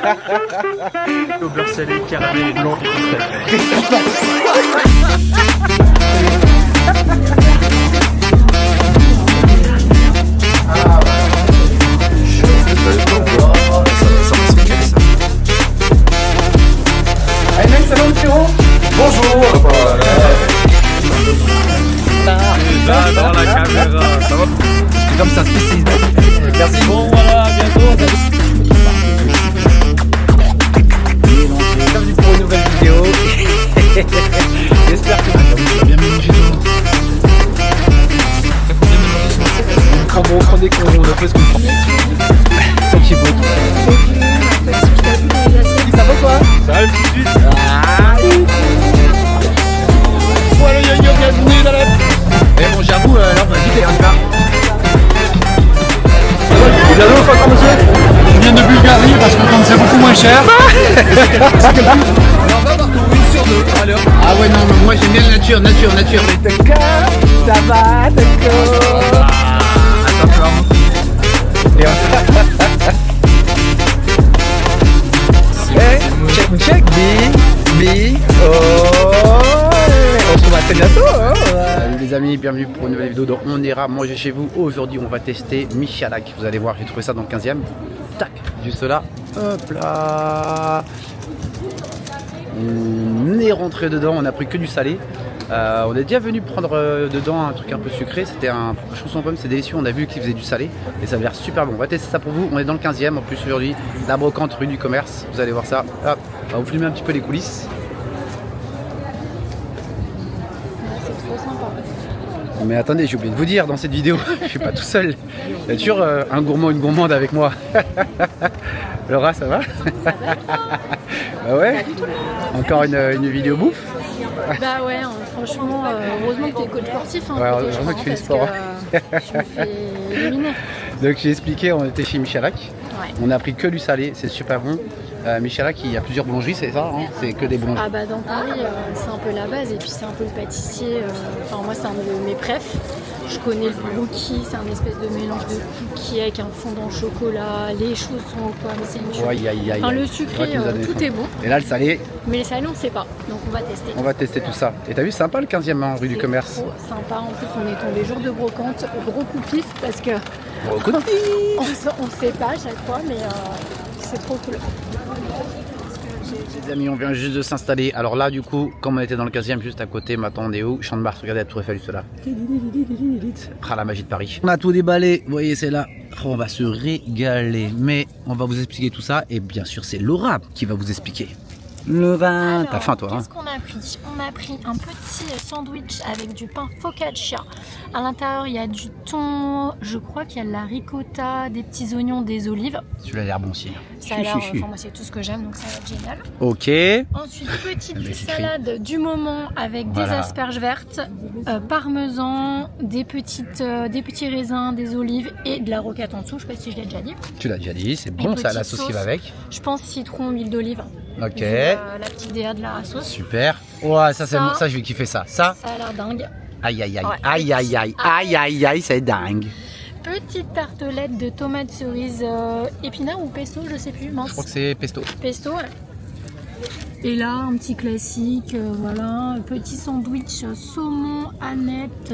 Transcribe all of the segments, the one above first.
Au beurre salé, caramel blanc et Allez mec, ça va le frérot? Bonjour. là dans la caméra, ça va? C'est comme ça, spécialiste. Merci. Bon voilà, à bientôt. Bienvenue pour une nouvelle vidéo. J'espère que vous avez bien mangé tout. On prend des cons, on a fait ce qu'on fait. Son petit beau. Ça va quoi? Ça va tout de suite. Voilà yo-yo, bienvenue dans la... Eh bon j'avoue, alors vas-y t'es un gars. Vous avez au encore monsieur? Je viens de Bulgarie parce que comme c'est beaucoup moins cher. On va avoir ton win sur deux, alors. Ah ouais non mais moi j'aime bien la nature. D'accord, ça va, d'accord. Check, B, oh, on se retrouve à très bientôt. Salut les amis, bienvenue pour une nouvelle vidéo de On ira manger chez vous. Aujourd'hui on va tester Michalak. Vous allez voir, j'ai trouvé ça dans le 15e. Tac, juste là, hop là. On est rentré dedans, on a pris que du salé. On est déjà venu prendre dedans un truc un peu sucré, c'était un chausson pomme, c'est délicieux, on a vu qu'il faisait du salé et ça a l'air super bon. On va tester ça pour vous, on est dans le 15e en plus aujourd'hui, la brocante rue du commerce, vous allez voir ça. Hop, on va vous filmer un petit peu les coulisses. C'est trop sympa. Mais attendez, j'ai oublié de vous dire dans cette vidéo, je suis pas tout seul, il y a toujours un gourmand, une gourmande avec moi. Laura, ça va? Bah ouais, encore une vidéo bouffe. Bah ouais, franchement, heureusement que t'es coach sportif. Hein, Ouais, heureusement que tu fais du sport. Je me fais éliminer. Donc j'ai expliqué, on était chez Michalak. Ouais. On a pris que du salé, c'est super bon. Michalak, il y a plusieurs boulangeries, c'est ça hein? C'est que des boulangeries. Ah bah dans Paris, c'est un peu la base et puis c'est un peu le pâtissier. Enfin moi c'est un de mes préfs. Je connais le brookie, c'est un espèce de mélange de cookie avec un fondant au chocolat. Les choses sont aux pommes, c'est une chose. Enfin le sucré, tout est bon. Et là le salé, Mais les salés on ne sait pas, donc on va tester. on va tester tout ça. Et t'as vu, sympa le 15e hein, rue du commerce. Trop sympa, en plus on est tombé jour de brocante, gros coup pif parce que Beaucoup de on sait pas à chaque fois mais c'est trop cool. Les amis, on vient juste de s'installer. Alors là, du coup, comme on était dans le 15e, juste à côté, maintenant on est où? Champ de Mars, regardez la tour Eiffel, juste là. Ah, la magie de Paris. On a tout déballé, vous voyez, c'est là. Oh, on va se régaler. Mais on va vous expliquer tout ça. Et bien sûr, c'est Laura qui va vous expliquer. Laura, t'as faim toi hein? Qu'est-ce qu'on a pris? On a pris un petit sandwich avec du pain focaccia. À l'intérieur, il y a du thon, je crois qu'il y a de la ricotta, des petits oignons, des olives. Celui-là a l'air bon aussi. Ça a l'air, enfin moi c'est tout ce que j'aime, donc ça va être génial. Ok. Ensuite, petite Mais c'est salade du moment avec des asperges vertes, parmesan, des petits raisins, des olives et de la roquette en dessous. Je sais pas si je l'ai déjà dit. Tu l'as déjà dit, c'est bon, ça a la sauce qui va avec. Je pense citron, huile d'olive. Ok. La petite DA de la sauce. Super. Ouais, ça c'est bon, ça je vais kiffer ça. Ça a l'air dingue. Aïe aïe aïe, Ouais. aïe aïe aïe, aïe aïe aïe, c'est dingue. Petite tartelette de tomates cerises épinards ou pesto, je sais plus, mince. Je crois que c'est pesto. Pesto, ouais. Et là, un petit classique, voilà, petit sandwich saumon, aneth,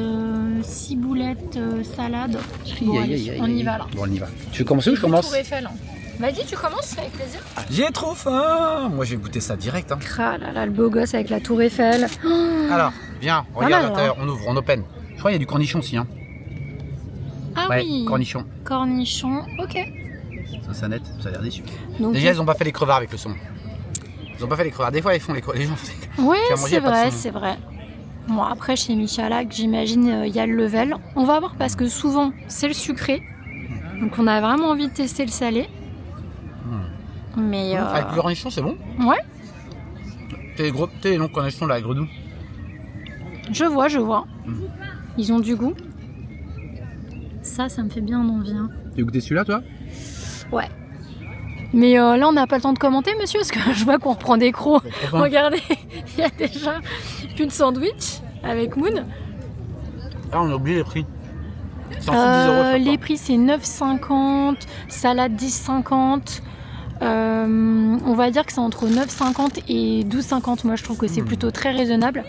ciboulette, salade. Bon, allez, on y va là. Bon, on y va. Tu veux commencer ou je commence? Tour Eiffel, hein. Vas-y, tu commences avec plaisir. J'ai trop faim. Moi, je vais goûter ça direct. Hein. Ah là là, le beau gosse avec la Tour Eiffel. Alors, viens, Pas regarde à mal, l'intérieur, on ouvre, on open. Je crois qu'il y a du cornichon aussi. Hein. Ah Ouais, oui. cornichon. Cornichon, ok. Ça, c'est net, ça a l'air déçu. Donc, Déjà, ils n'ont pas fait les crevards avec le saumon. Ils n'ont pas fait les crevards. Des fois, ils font les crevards. Les gens font oui, Tu as mangé, c'est pas de vrai, saumon. c'est vrai. Bon, après, chez Michalak, j'imagine, il y a le level. On va voir parce que souvent, c'est le sucré. Donc, on a vraiment envie de tester le salé. Mais. Avec le cornichon, c'est bon. Ouais, T'es les longs cornichons là, avec Gredou. je vois. Ils ont du goût. Ça me fait bien envie. Hein. Tu as goûté celui-là, toi? Ouais. Mais là, on n'a pas le temps de commenter, monsieur, parce que je vois qu'on reprend des crocs. Regardez, il y a déjà une sandwich avec Moon. Ah, on a oublié les prix. C'est en dessous de 10 € chaque Les fois. prix, c'est 9,50, salade 10,50. On va dire que c'est entre 9,50 et 12,50. Moi, je trouve que c'est plutôt très raisonnable.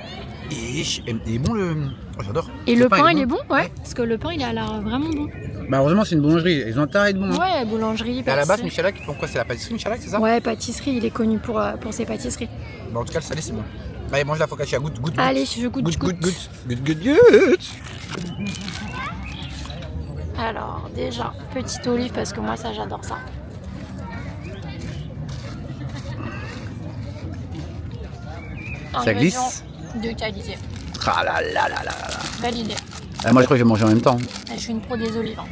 Et bon le... Oh, j'adore. Et le pain, il est bon, ouais. Parce que le pain, il a l'air vraiment bon. Bah heureusement c'est une boulangerie, ils ont intérêt à être bons. Ouais, boulangerie, Et à la base pâtisserie. Michalak, pourquoi c'est la pâtisserie Michalak, c'est ça? Ouais, pâtisserie, il est connu pour ses pâtisseries. Bah en tout cas le salé c'est bon. Allez mange la focaccia, goûte. Allez, je goûte. Goûte. Alors, déjà, petite olive, parce que moi, ça, j'adore ça. Ça glisse. De qualité. Ah là là là là là. Belle idée. Ah, moi je crois que je vais manger en même temps. Je suis une pro des olives. Hein.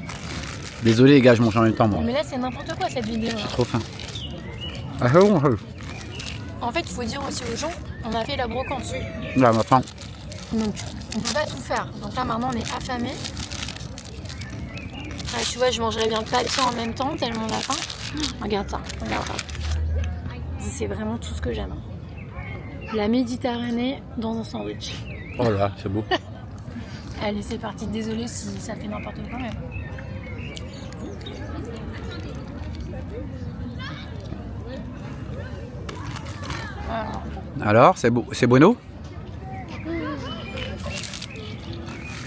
Désolé les gars, je mange en même temps moi. Mais là, c'est n'importe quoi cette vidéo. Là. Trop faim. Ah bon. En fait, il faut dire aussi aux gens, on a fait la brocante dessus. Là ma faim. Donc, on peut pas tout faire. Donc là, maintenant, on est affamés. Ah, tu vois, je mangerais bien le papier en même temps, tellement on a faim. Regarde ça. C'est vraiment tout ce que j'aime. La Méditerranée dans un sandwich. Oh là, c'est beau. Allez, c'est parti. Désolée si ça fait n'importe quoi, mais... Alors, c'est beau, c'est bueno?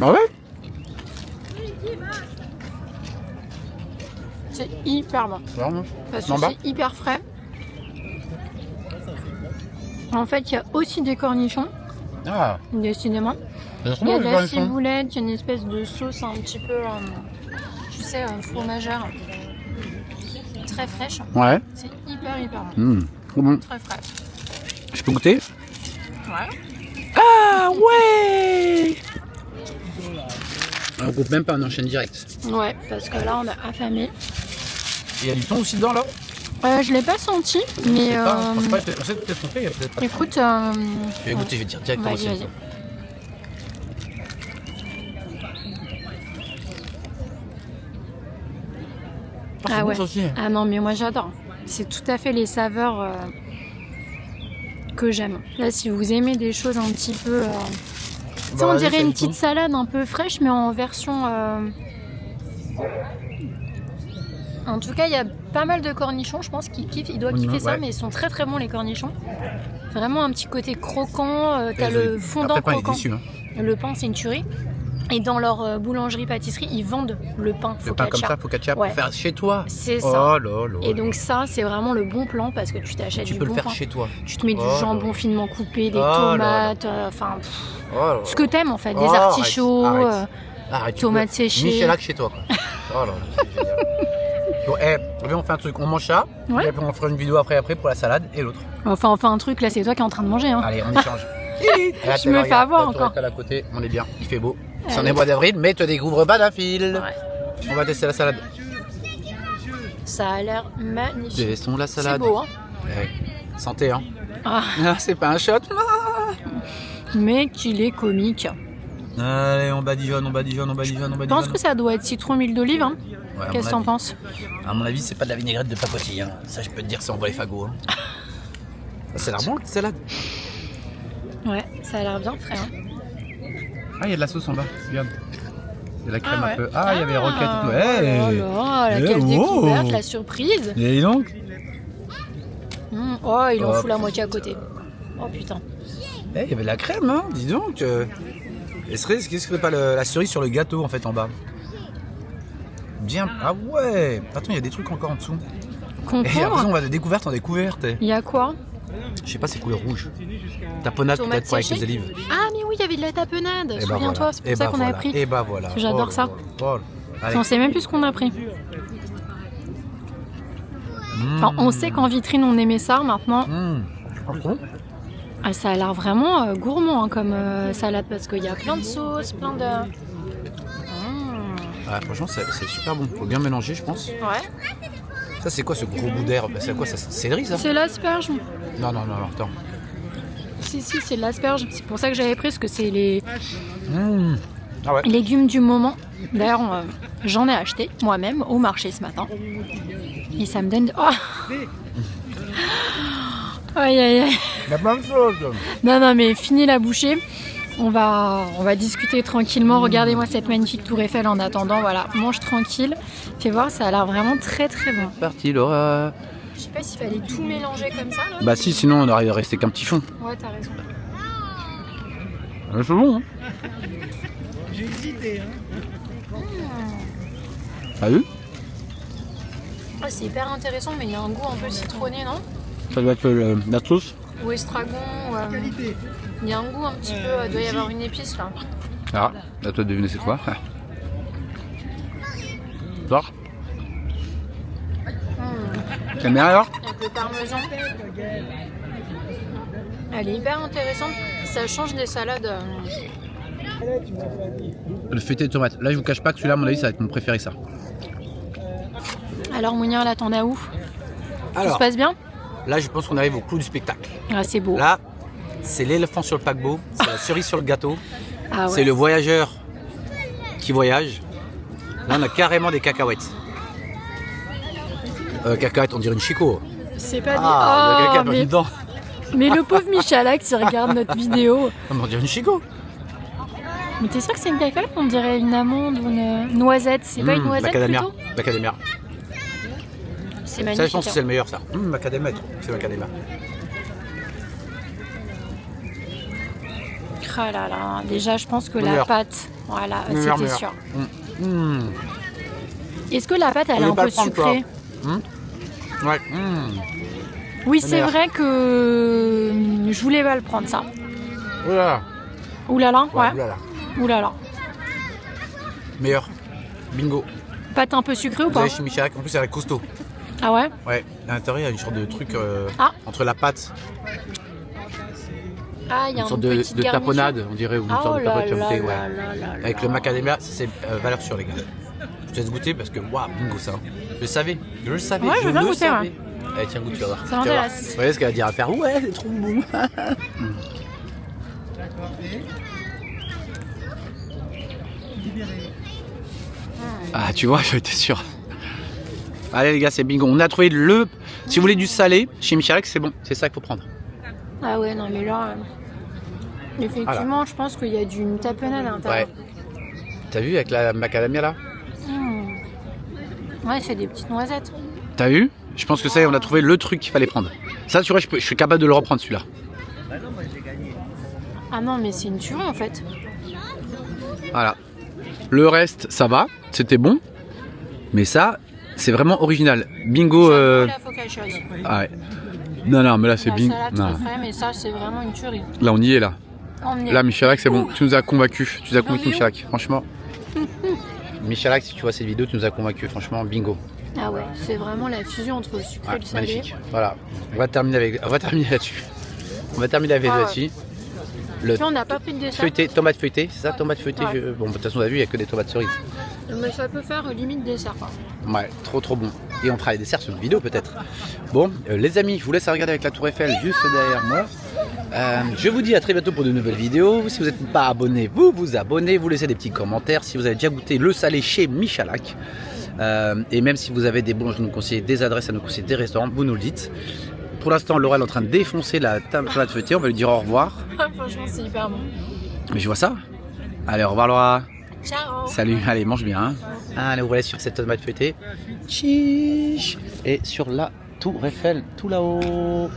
Ah ouais? C'est hyper bon. Vraiment? Parce que En bas? c'est hyper frais. En fait, il y a aussi des cornichons, Ah, décidément. c'est Il y a de la bon, ciboulette, il y a une espèce de sauce un petit peu, tu sais, fromagère. Très fraîche. Ouais. C'est hyper bon. Trop bon. Très frais. Je peux goûter? Ouais. Ah ouais! On coupe même pas, on enchaîne direct. Ouais, parce que là, on a affamé. Et il y a du thon aussi dedans là? Je l'ai pas senti, mais Je pense pas, on sait peut-être il y a peut-être pas. écoute, Je vais goûter, je vais dire directement vas-y, aussi. vas-y. C'est Ah bon, ouais. ça aussi. Ah non, mais moi j'adore. C'est tout à fait les saveurs que j'aime. Là, si vous aimez des choses un petit peu, tu sais, on vas-y, dirait c'est une du petite thon. salade un peu fraîche, mais en version. En tout cas, il y a pas mal de cornichons, je pense qu'il kiffe, il doit kiffer ça, ouais. mais ils sont très très bons les cornichons. Vraiment un petit côté croquant, t'as le fondant Après, pas, il est croquant. déçu, hein. Le pain, c'est une tuerie. Et dans leur boulangerie-pâtisserie, ils vendent le pain Le pain comme ça, focaccia, Ouais. pour faire chez toi. C'est ça. Oh là là. Et donc ça, c'est vraiment le bon plan parce que tu t'achètes tu du peux le bon faire pain. chez toi. Tu te mets du Oh là jambon là. finement coupé, des Oh là tomates, enfin Oh là là. ce que t'aimes en fait, des Oh, artichauts, arrête. Arrête, tu tomates peux- séchées. Michelak chez toi. Quoi. Oh là là, c'est génial. Bon, viens, on fait un truc, on mange ça, Ouais. et après on fera une vidéo après pour la salade et l'autre. Enfin, on fait un truc là, c'est toi qui es en train de manger. Hein. Allez, on échange. Je me fais avoir encore. À côté, on est bien, il fait beau. Allez. C'en est mois d'avril, mais te découvre pas d'un fil. Ouais. On va tester la salade. Ça a l'air magnifique. Testons la C'est salade. beau, hein. Ouais. Santé, hein. Ah, Ah, c'est pas un shot. mais qu'il est comique. Allez, on badigeonne, on badigeonne, on badigeonne, on Je badigeonne. pense que ça doit être citron, huile d'olive. Hein. Ouais, à Qu'est-ce que mon t'en penses? À mon avis, c'est pas de la vinaigrette de pacotille. Hein. Ça, je peux te dire, ça envoie les fagots. Hein. Ça a l'air bon, cette salade. Ouais, ça a l'air bien frais. Hein. Ah, il y a de la sauce en bas, regarde. Il y a la crème Ah ouais. un peu. Ah, il y avait roquette et tout. Oh là là, la quelle découverte, la surprise. Et donc Oh, il en Hop. fout la moitié à côté. Oh putain. il y avait de la crème, hein, dis donc. Et qu'est-ce que c'est pas la cerise sur le gâteau en fait en bas? Bien. Ah ouais. Attends, il y a des trucs encore en dessous. Et après, on Concombre. va de découverte en découverte. Il y a quoi? Je sais pas, c'est couleur rouge. Tapenade Tomates peut-être pour avec séchées. les olives. Ah mais oui, il y avait de la tapenade. Et bah Souviens-toi, voilà. c'est pour Et ça bah qu'on voilà. avait pris. Et bah voilà. J'adore Oh ça. là là. Oh là. Allez. On sait même plus ce qu'on a pris. Enfin, on sait qu'en vitrine on aimait ça. Maintenant, ça a l'air vraiment gourmand hein, comme salade parce qu'il y a plein de sauces, plein de. Ah, franchement, c'est super bon. Faut bien mélanger, je pense. Ouais. Ça, c'est quoi ce gros bout d'herbe? C'est quoi ça? C'est céleri, ça? C'est l'asperge. Non, attends. Si, c'est de l'asperge. C'est pour ça que j'avais pris parce que c'est les Ah ouais. légumes du moment. D'ailleurs, j'en ai acheté moi-même au marché ce matin. Et ça me donne. Oh aïe aïe aïe. Il y a plein de choses. Non, mais fini la bouchée. On va discuter tranquillement. Regardez-moi cette magnifique tour Eiffel en attendant. Voilà, mange tranquille. Fais voir, ça a l'air vraiment très très bon. Parti, Laura. Je sais pas s'il fallait tout mélanger comme ça là. Bah si, sinon on aurait resté qu'un petit fond. Ouais, t'as raison. C'est bon, hein. J'ai hésité. T'as vu? Ah, c'est hyper intéressant, mais il y a un goût un peu citronné, non? Ça doit être la sauce. Ou estragon. Il y a un goût un petit peu. Il doit y avoir une épice là. Ah, à toi de deviner c'est quoi. Voir. T'aimes bien alors? Avec le parmesan. Elle est hyper intéressante. Ça change des salades. Le feuilleté de tomate. Là je vous cache pas que celui-là à mon avis ça va être mon préféré ça. Alors Mounir, là t'en as où? Tout se Alors, passe bien? là je pense qu'on arrive au clou du spectacle. Ah, c'est beau. Là, c'est l'éléphant sur le paquebot, c'est la cerise sur le gâteau, Ah c'est ouais. le voyageur qui voyage. Là on a carrément des cacahuètes. Cacahuètes, on dirait une chicot. C'est pas Ah, il y a dit. quelqu'un mais... dedans. mais le pauvre Michalak qui regarde notre vidéo. On dirait une chicot. Mais t'es sûr que c'est une cacahuète? On dirait une amande ou une noisette. C'est pas une noisette macadamia. plutôt? Macadamia. C'est Ça, magnifique. je pense que c'est le meilleur ça. Macadamia, c'est macadamia. Ah là là. Déjà, je pense que la Meilleur. pâte, voilà, Meilleur, c'était meilleur. sûr. Mmh. Est-ce que la pâte, elle est voulez un pas peu le prendre, sucrée? Ouais. Oui, c'est Meilleur. vrai que je voulais pas le prendre ça. Oula. Ouh là là, ouais. Oulala. Ouh là là. Meilleur. Bingo. Pâte un peu sucrée ou Vous pas? avez chez Michalak, en plus elle est costaud. Ah ouais? Ouais, à l'intérieur il y a une sorte de truc Ah. entre la pâte, Ah, il y a une sorte une de petite garniture. tapenade, on dirait, ou une Ah, sorte oh de là tapenade là comme thé, ouais. là là là Avec là. le macadamia, c'est valeur sûre les gars. Je te laisse goûter parce que waouh, bingo ça. Je le savais, je le savais, Ouais, je veux bien le goûter, savais. ouais. Allez tiens, goûte, tu vas voir. Ça Tu vas voir. m'intéresse. Vous voyez ce qu'elle va dire à faire? Ouais, c'est trop bon. Ah, tu vois, j'étais sûr. Allez les gars, c'est bingo. On a trouvé le... Si vous voulez du salé, chez Michalak, c'est bon. C'est ça qu'il faut prendre. Ah ouais, non mais là... Effectivement, je pense qu'il y a une tapenade à l'intérieur. Ouais. T'as vu avec la macadamia là? Ouais, c'est des petites noisettes. T'as vu? Je pense que ça y est, on a trouvé le truc qu'il fallait prendre. Ça, tu vois, je suis capable de le reprendre celui-là. Ah non, mais c'est une tuerie en fait. Voilà. Le reste, ça va. C'était bon. Mais ça, c'est vraiment original. Bingo. La focaccia. Ah ouais. Non, non, mais là, c'est La bingo. salade Non. très frais, mais ça, c'est vraiment une tuerie. Là, on y est là. On y est. Là, Michalak, c'est bon. Tu nous as convaincus. Tu nous as convaincu, On y est où? Michalak. Franchement. Michalak, si tu vois cette vidéo, tu nous as convaincus. Franchement, bingo. Ah ouais, c'est vraiment la fusion entre le sucré Ouais, et le salé. magnifique. Voilà. On va terminer là-dessus. On va terminer avec Ah ouais. là-dessus. Le Tu vois, on n'a pas pris de dessert. feuilleté, tomate feuilletée, c'est ça, tomate feuilletée. Ouais. Bon, de toute façon, on a vu, il n'y a que des tomates cerises. Mais ça peut faire limite dessert quoi. Ouais, trop trop bon. Et on fera les desserts sur une vidéo peut-être. Bon, les amis, je vous laisse à regarder avec la Tour Eiffel juste derrière moi. Je vous dis à très bientôt pour de nouvelles vidéos. Si vous n'êtes pas abonné, vous vous abonnez, vous laissez des petits commentaires. Si vous avez déjà goûté le salé chez Michalak. Et même si vous avez des bons, je nous conseille des adresses, à nous conseiller des restaurants, vous nous le dites. Pour l'instant, Laura est en train de défoncer la tomate feuilletée. On va lui dire au revoir. Franchement, c'est hyper bon. Mais je vois ça. Allez, au revoir Laura. Ciao. Salut, allez, mange bien. Hein. Allez, on va aller sur cette tomate feuilletée. Chiche. Et sur la Tour Eiffel, tout là-haut.